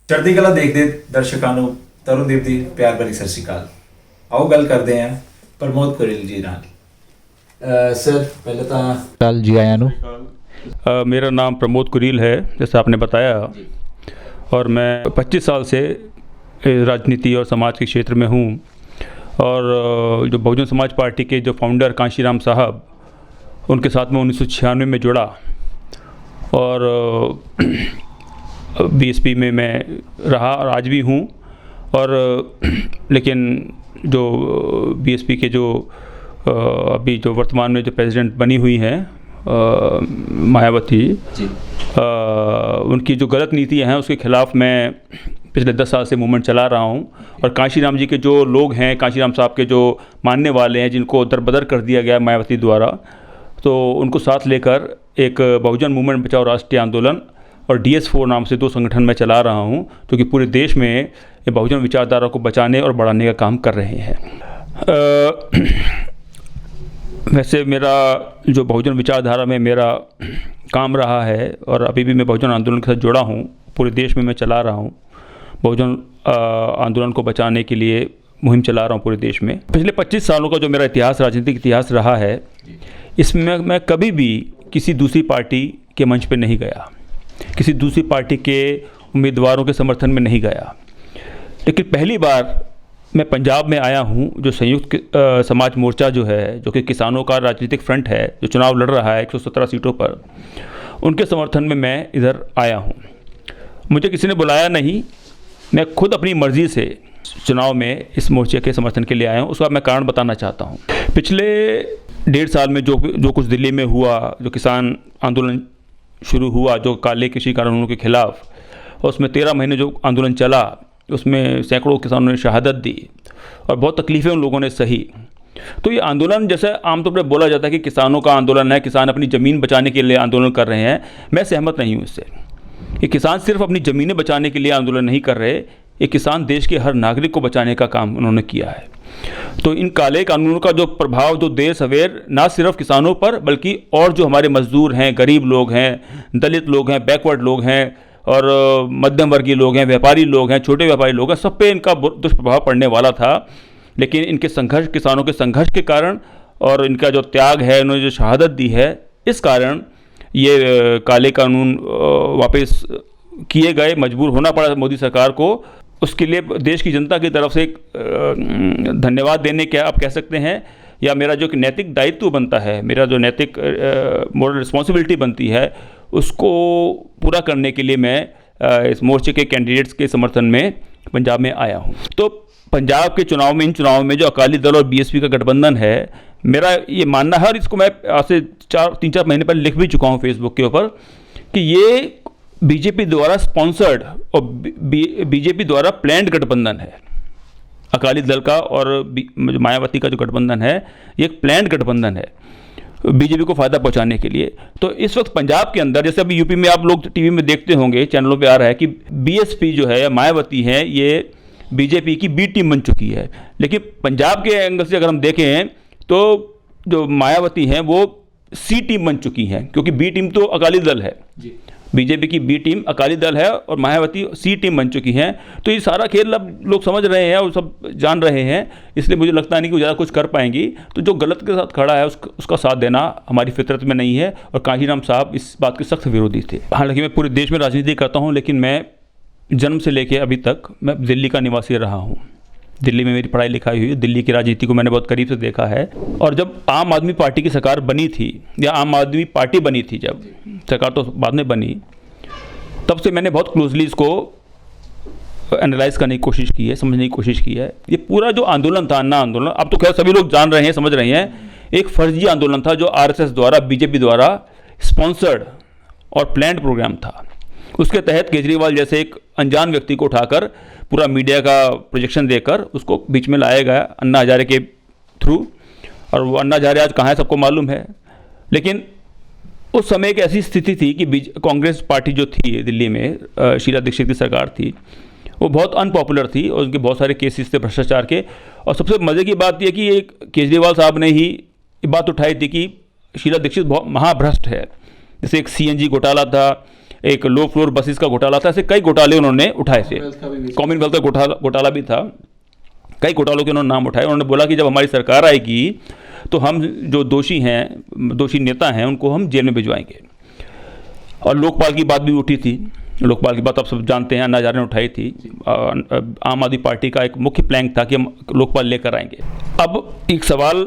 ਚੜ੍ਹਦੀ ਕਲਾ ਦੇਖਦੇ ਦਰਸ਼ਕਾਂ ਨੂੰ ਤਰੁਣਦੀਪ ਦੀ ਪਿਆਰ ਭਰੀ ਸਤਿ ਸ਼੍ਰੀ ਅਕਾਲ। ਆਓ ਗੱਲ ਕਰਦੇ ਹਾਂ ਪ੍ਰਮੋਦ ਕੁਰੀਲ ਜੀ ਨਾਲ। ਸਰ ਪਹਿਲੇ ਤਾਂ ਕੱਲ ਜੀ आया ਨੂੰ मेरा नाम प्रमोद कुरील है, जैसा आपने बताया, और मैं 25 साल से राजनीति और समाज के क्षेत्र में हूँ। और जो बहुजन समाज पार्टी के जो फाउंडर कांशीराम साहब, उनके साथ में 1996 में जुड़ा और बीएसपी में मैं रहा और आज भी हूँ। और लेकिन जो बीएसपी के जो अभी जो वर्तमान में जो प्रेसिडेंट बनी हुई हैं मायावती जी, उनकी जो गलत नीतियाँ हैं उसके ख़िलाफ़ मैं पिछले 10 साल से मूवमेंट चला रहा हूँ। और कांशीराम जी के जो लोग हैं, कांशीराम साहब के जो मानने वाले हैं, जिनको दरबदर कर दिया गया मायावती द्वारा, तो उनको साथ लेकर एक बहुजन मूवमेंट बचाओ राष्ट्रीय आंदोलन और DS4 नाम से 2 संगठन मैं चला रहा हूँ, जो कि पूरे देश में ये बहुजन विचारधारा को बचाने और बढ़ाने का काम कर रहे हैं। वैसे मेरा जो बहुजन विचारधारा में मेरा काम रहा है और अभी भी मैं बहुजन आंदोलन के साथ जुड़ा हूँ, पूरे देश में मैं चला रहा हूँ। बहुजन आंदोलन को बचाने के लिए मुहिम चला रहा हूँ पूरे देश में। पिछले 25 सालों का जो मेरा इतिहास, राजनीतिक इतिहास रहा है, इसमें मैं कभी भी किसी दूसरी पार्टी के मंच पे नहीं गया, किसी दूसरी पार्टी के उम्मीदवारों के समर्थन में नहीं गया। लेकिन पहली बार मैं पंजाब में आया हूँ, जो संयुक्त समाज मोर्चा जो है, जो कि किसानों का राजनीतिक फ्रंट है, जो चुनाव लड़ रहा है 117 सीटों पर, उनके समर्थन में मैं इधर आया हूँ। मुझे किसी ने बुलाया नहीं, मैं खुद अपनी मर्ज़ी से चुनाव में इस मोर्चे के समर्थन के लिए आया हूँ। उसका मैं कारण बताना चाहता हूँ। पिछले 1.5 साल में जो कुछ दिल्ली में हुआ, जो किसान आंदोलन शुरू हुआ, जो काले कृषि कानूनों के ख़िलाफ़, और उसमें 13 महीने जो आंदोलन चला, उसमें सैकड़ों किसानों ने शहादत दी और बहुत तकलीफ़ें उन लोगों ने सही। तो ये आंदोलन, जैसे आमतौर पर बोला जाता है कि किसानों का आंदोलन है, किसान अपनी ज़मीन बचाने के लिए आंदोलन कर रहे हैं, मैं सहमत नहीं हूँ इससे। ये किसान सिर्फ अपनी ज़मीनें बचाने के लिए आंदोलन नहीं कर रहे, ये किसान देश के हर नागरिक को बचाने का काम उन्होंने किया है। तो इन काले कानूनों का जो प्रभाव जो देर सवेर ना सिर्फ किसानों पर, बल्कि और जो हमारे मजदूर हैं, गरीब लोग हैं, दलित लोग हैं, बैकवर्ड लोग हैं, और मध्यम वर्गीय लोग हैं, व्यापारी लोग हैं, छोटे व्यापारी लोग हैं, सब पे इनका दुष्प्रभाव पड़ने वाला था। लेकिन इनके संघर्ष, किसानों के संघर्ष के कारण और इनका जो त्याग है, इन्होंने जो शहादत दी है, इस कारण ये काले कानून वापस किए गए, मजबूर होना पड़ा मोदी सरकार को। उसके लिए देश की जनता की तरफ से एक धन्यवाद देने के आप कह सकते हैं, या मेरा जो नैतिक दायित्व बनता है, मेरा जो नैतिक मोरल रिस्पॉन्सिबिलिटी बनती है, उसको पूरा करने के लिए मैं इस मोर्चे के कैंडिडेट्स के समर्थन में पंजाब में आया हूँ। तो पंजाब के चुनाव में, इन चुनावों में जो अकाली दल और BSP का गठबंधन है, मेरा ये मानना है, और इसको मैं आज से 3-4 महीने पहले लिख भी चुका हूँ फेसबुक के ऊपर, कि ये बीजेपी द्वारा स्पॉन्सर्ड और बीजेपी द्वारा प्लान्ड गठबंधन है। अकाली दल का और मायावती का जो गठबंधन है, ये एक प्लान्ड गठबंधन है बीजेपी को फ़ायदा पहुंचाने के लिए। तो इस वक्त पंजाब के अंदर, जैसे अभी यूपी में आप लोग टीवी में देखते होंगे, चैनलों पे आ रहा है कि BSP जो है, मायावती है, ये बीजेपी की B टीम बन चुकी है। लेकिन पंजाब के एंगल से अगर हम देखें तो जो मायावती हैं वो C टीम बन चुकी हैं, क्योंकि B टीम तो अकाली दल है, बीजेपी की B टीम अकाली दल है और मायावती C टीम बन चुकी हैं। तो ये सारा खेल अब लोग समझ रहे हैं और सब जान रहे हैं, इसलिए मुझे लगता नहीं कि वो ज़्यादा कुछ कर पाएंगी। तो जो गलत के साथ खड़ा है उसका साथ देना हमारी फितरत में नहीं है, और कांशीराम साहब इस बात के सख्त विरोधी थे। हालांकि मैं पूरे देश में राजनीति करता हूँ, लेकिन मैं जन्म से लेकर अभी तक मैं दिल्ली का निवासी रहा हूँ। दिल्ली में मेरी पढ़ाई लिखाई हुई है, दिल्ली की राजनीति को मैंने बहुत करीब से देखा है। और जब आम आदमी पार्टी की सरकार बनी थी, या आम आदमी पार्टी बनी थी, जब सरकार तो बाद में बनी, तब से मैंने बहुत क्लोजली इसको एनालाइज करने की कोशिश की है, समझने की कोशिश की है। ये पूरा जो आंदोलन था, अन्ना आंदोलन, अब तो खैर सभी लोग जान रहे हैं, समझ रहे हैं, एक फर्जी आंदोलन था जो RSS द्वारा, बीजेपी द्वारा स्पॉन्सर्ड और प्लान्ड प्रोग्राम था। उसके तहत केजरीवाल जैसे एक अनजान व्यक्ति को उठाकर पूरा मीडिया का प्रोजेक्शन देकर उसको बीच में लाया गया अन्ना हजारे के थ्रू, और वो अन्ना हजारे आज कहाँ है सबको मालूम है। लेकिन उस समय एक ऐसी स्थिति थी कि कांग्रेस पार्टी जो थी दिल्ली में, शीला दीक्षित की सरकार थी, वो बहुत अनपॉपुलर थी और उनके बहुत सारे केसेस थे भ्रष्टाचार के। और सबसे मज़े की बात यह कि एक केजरीवाल साहब ने ही ये बात उठाई थी कि शीला दीक्षित बहुत महाभ्रष्ट है। जैसे एक CNG घोटाला था, एक लो फ्लोर बसेस का घोटाला था, ऐसे कई घोटाले उन्होंने उठाए थे। कॉमनवेल्थ का घोटाला भी था, कई घोटालों के उन्होंने नाम उठाए। उन्होंने बोला कि जब हमारी सरकार आएगी तो हम जो दोषी नेता हैं उनको हम जेल में भिजवाएंगे। और लोकपाल की बात भी उठी थी। लोकपाल की बात आप सब जानते हैं, अन्ना हजारे ने उठाई थी। आम आदमी पार्टी का एक मुख्य प्लैंक था कि हम लोकपाल लेकर आएंगे। अब एक सवाल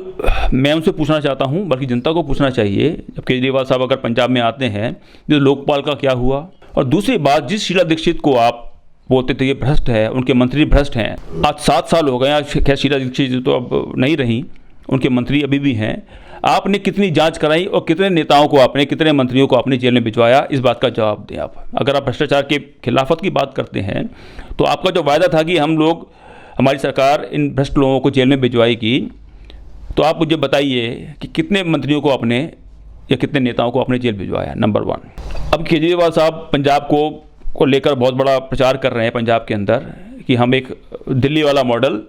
मैं उनसे पूछना चाहता हूं, बल्कि जनता को पूछना चाहिए, जब केजरीवाल साहब अगर पंजाब में आते हैं तो लोकपाल का क्या हुआ? और दूसरी बात, जिस शीला दीक्षित को आप बोलते थे ये भ्रष्ट है, उनके मंत्री भ्रष्ट हैं, आज 7 साल हो गए। आज खैर शीला दीक्षित तो अब नहीं रही, उनके मंत्री अभी भी हैं। आपने कितनी जांच कराई और कितने नेताओं को आपने, कितने मंत्रियों को आपने जेल में भिजवाया? इस बात का जवाब दें आप। अगर आप भ्रष्टाचार के खिलाफत की बात करते हैं तो आपका जो वायदा था कि हमारी सरकार इन भ्रष्ट लोगों को जेल में भिजवाएगी, तो आप मुझे बताइए कि कितने मंत्रियों को आपने या कितने नेताओं को आपने जेल भिजवाया? नंबर 1। अब केजरीवाल साहब पंजाब को लेकर बहुत बड़ा प्रचार कर रहे हैं पंजाब के अंदर कि हम एक दिल्ली वाला मॉडल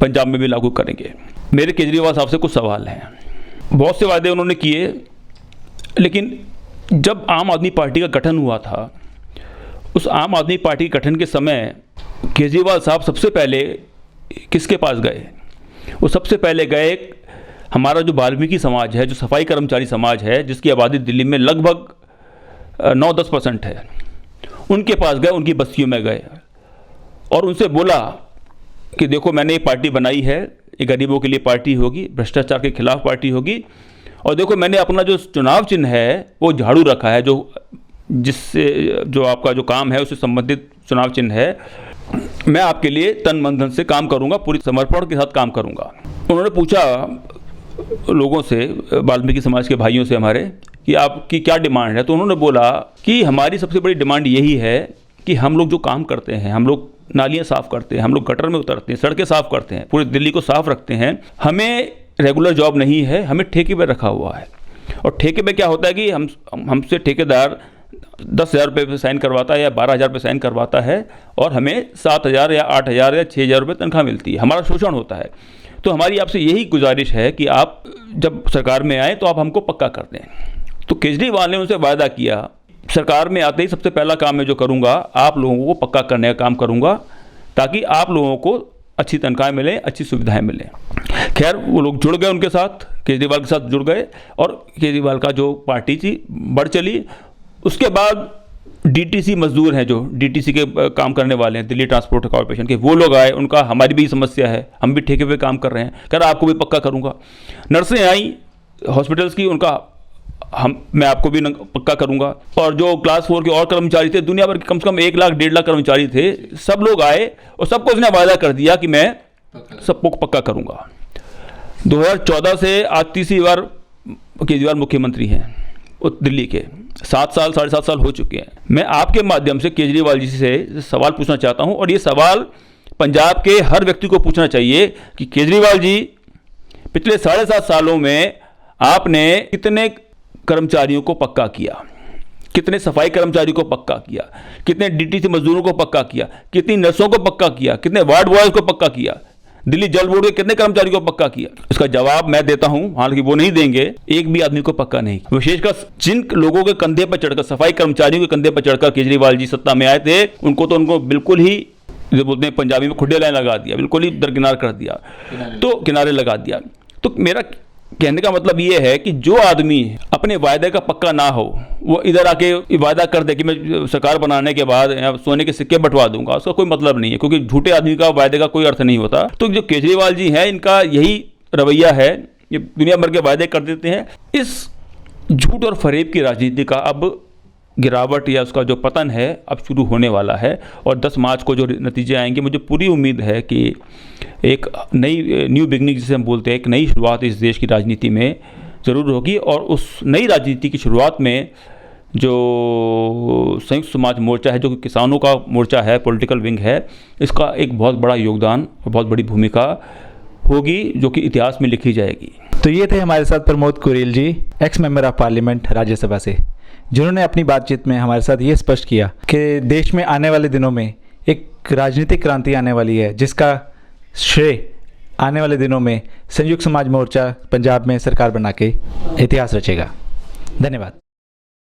पंजाब में भी लागू करेंगे। मेरे केजरीवाल साहब से कुछ सवाल हैं। बहुत से वादे उन्होंने किए, लेकिन जब आम आदमी पार्टी का गठन हुआ था, उस आम आदमी पार्टी के गठन के समय केजरीवाल साहब सबसे पहले किसके पास गए? वो सबसे पहले गए हमारा जो वाल्मीकि समाज है, जो सफाई कर्मचारी समाज है, जिसकी आबादी दिल्ली में लगभग 9-10% है, उनके पास गए, उनकी बस्तियों में गए और उनसे बोला कि देखो मैंने ये पार्टी बनाई है, ये गरीबों के लिए पार्टी होगी, भ्रष्टाचार के खिलाफ पार्टी होगी, और देखो मैंने अपना जो चुनाव चिन्ह है वो झाड़ू रखा है, जिससे जो आपका जो काम है उससे संबंधित चुनाव चिन्ह है। मैं आपके लिए तन मन धन से काम करूंगा, पूरी समर्पण के साथ काम करूंगा। उन्होंने पूछा लोगों से, वाल्मीकि समाज के भाइयों से हमारे, कि आपकी क्या डिमांड है? तो उन्होंने बोला कि हमारी सबसे बड़ी डिमांड यही है कि हम लोग जो काम करते हैं, हम लोग नालियाँ साफ़ करते हैं, हम लोग गटर में उतरते हैं, सड़कें साफ़ करते हैं, पूरी दिल्ली को साफ़ रखते हैं, हमें रेगुलर जॉब नहीं है, हमें ठेके पे रखा हुआ है। और ठेके पे क्या होता है कि हमसे ठेकेदार 10,000 रुपये पे साइन करवाता है या 12,000 पे साइन करवाता है और हमें 7,000 या 8,000 या 6,000 रुपये तनख्वाह मिलती है। हमारा शोषण होता है। तो हमारी आपसे यही गुजारिश है कि आप जब सरकार में आए तो आप हमको पक्का कर दें। तो केजरीवाल ने उनसे वायदा किया, सरकार में आते ही सबसे पहला काम मैं जो करूंगा, आप लोगों को पक्का करने का काम करूंगा, ताकि आप लोगों को अच्छी तनख्वाहें मिलें, अच्छी सुविधाएं मिलें। खैर वो लोग जुड़ गए, उनके साथ, केजरीवाल के साथ जुड़ गए और केजरीवाल का जो पार्टी थी बढ़ चली। उसके बाद डीटीसी मजदूर हैं, जो डीटीसी के काम करने वाले हैं, दिल्ली ट्रांसपोर्ट कॉर्पोरेशन के, वो लोग आए, उनका हमारी भी समस्या है, हम भी ठेके पे काम कर रहे हैं, कह रहा आपको भी पक्का करूँगा। नर्सें आई हॉस्पिटल्स की, उनका मैं आपको भी पक्का करूंगा। और जो क्लास 4 के और कर्मचारी थे, दुनिया भर के कम से कम 1 लाख 1.5 लाख कर्मचारी थे, सब लोग आए और सबको उसने वादा कर दिया कि मैं सबको पक्का करूंगा। 2014 से आज तीसरी बार केजरीवाल मुख्यमंत्री हैं दिल्ली के। 7 साल 7.5 साल हो चुके हैं। मैं आपके माध्यम से केजरीवाल जी से सवाल पूछना चाहता हूं, और ये सवाल पंजाब के हर व्यक्ति को पूछना चाहिए कि केजरीवाल जी, पिछले 7.5 सालों में आपने कितने कर्मचारियों को पक्का किया, कितने सफाई कर्मचारियों को पक्का किया, कितने डीटीसी मजदूरों को पक्का किया, कितनी नर्सों को पक्का किया, कितने वार्ड बॉयज को पक्का किया, दिल्ली जल बोर्ड के कितने कर्मचारियों को पक्का किया? इसका जवाब मैं देता हूं, हालांकि वो नहीं देंगे, एक भी आदमी को पक्का नहीं। विशेषकर जिन लोगों के कंधे पर चढ़कर, सफाई कर्मचारियों के कंधे पर चढ़कर केजरीवाल जी सत्ता में आए थे, उनको बिल्कुल ही, जो बोलते हैं पंजाबी में, खुड्डे लाइन लगा दिया, बिल्कुल ही दरकिनार कर दिया, तो किनारे लगा दिया। तो मेरा कहने का मतलब ये है कि जो आदमी अपने वायदे का पक्का ना हो, वो इधर आके वायदा कर दे कि मैं सरकार बनाने के बाद सोने के सिक्के बंटवा दूंगा, उसका कोई मतलब नहीं है, क्योंकि झूठे आदमी का वायदे का कोई अर्थ नहीं होता। तो जो केजरीवाल जी हैं, इनका यही रवैया है, ये दुनिया भर के वायदे कर देते हैं। इस झूठ और फरेब की राजनीति का अब गिरावट या उसका जो पतन है अब शुरू होने वाला है, और 10 मार्च को जो नतीजे आएंगे, मुझे पूरी उम्मीद है कि एक नई न्यू बिगनिंग जिसे हम बोलते हैं, एक नई शुरुआत इस देश की राजनीति में ज़रूर होगी। और उस नई राजनीति की शुरुआत में जो संयुक्त समाज मोर्चा है, जो किसानों का मोर्चा है, पॉलिटिकल विंग है, इसका एक बहुत बड़ा योगदान और बहुत बड़ी भूमिका होगी, जो कि इतिहास में लिखी जाएगी। तो ये थे हमारे साथ Pramod Kureel ji, ex member of parliament Rajya Sabha से, जिन्होंने अपनी बातचीत में हमारे साथ ये स्पष्ट किया कि देश में आने वाले दिनों में एक राजनीतिक क्रांति आने वाली है, जिसका श्रेय आने वाले दिनों में संयुक्त समाज मोर्चा पंजाब में सरकार बना के इतिहास रचेगा। धन्यवाद।